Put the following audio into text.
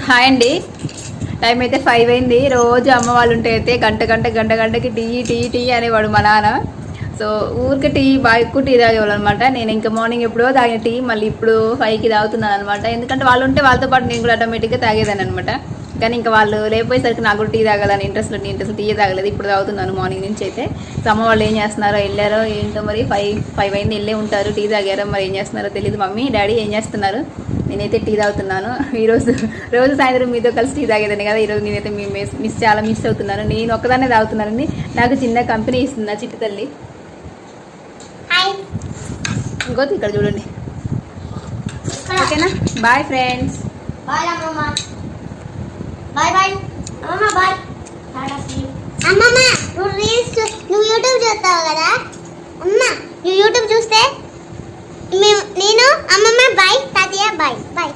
Hi అండి. Time అయితే 5 అయింది. రోజు అమ్మ వాళ్ళు ఉంటే అయితే గంటకి టీ టీ టీ అనేవాడు మా నాన్న. సో ఊరికి టీ బాగా ఎక్కువ టీ తాగేవాళ్ళు అనమాట. నేను ఇంకా మార్నింగ్ ఎప్పుడో తాగిన టీ మళ్ళీ ఇప్పుడు 5కి తాగుతున్నాను అనమాట. ఎందుకంటే వాళ్ళు ఉంటే వాళ్ళతో పాటు నేను కూడా ఆటోమేటిక్గా తాగేదాన్ని అనమాట. కానీ ఇంకా వాళ్ళు లేకపోయేసరికి నాకు కూడా టీ తాగాలని ఇంట్రెస్ట్ టీ తాగలేదు. ఇప్పుడు తాగుతున్నాను మార్నింగ్ నుంచి అయితే. సో అమ్మ వాళ్ళు ఏం చేస్తున్నారో, వెళ్ళారో ఏంటో మరి. 5 అయింది, వెళ్ళే ఉంటారు. టీ తాగారో మరి ఏం చేస్తున్నారో తెలియదు. మమ్మీ డాడీ ఏం చేస్తున్నారు? నేనైతే టీ తాగుతున్నాను. రోజు సాయంత్రం మీతో కలిసి టీ తాగేదాన్ని కదా. ఈరోజు నేనైతే చాలా మిస్ అవుతున్నాను. నేను ఒక్కదాన్నే తాగుతున్నానండి. నాకు చిన్న కంపెనీ ఇస్తుంది చిట్టు తల్లి. ఇంకోటి ఇక్కడ చూడండి. ఓకేనా? Bye friends. బాయ్ అమ్మమ్మ. బాయ్ బాయ్ అమ్మమ్మ. బాయ్ అమ్మమ్మ. నువ్వు యూట్యూబ్ చూస్తావు కదా అమ్మ. నువ్వు యూట్యూబ్ చూస్తే నేను అమ్మమ్మ బాయ్, తాతయ్య బాయ్ బాయ్.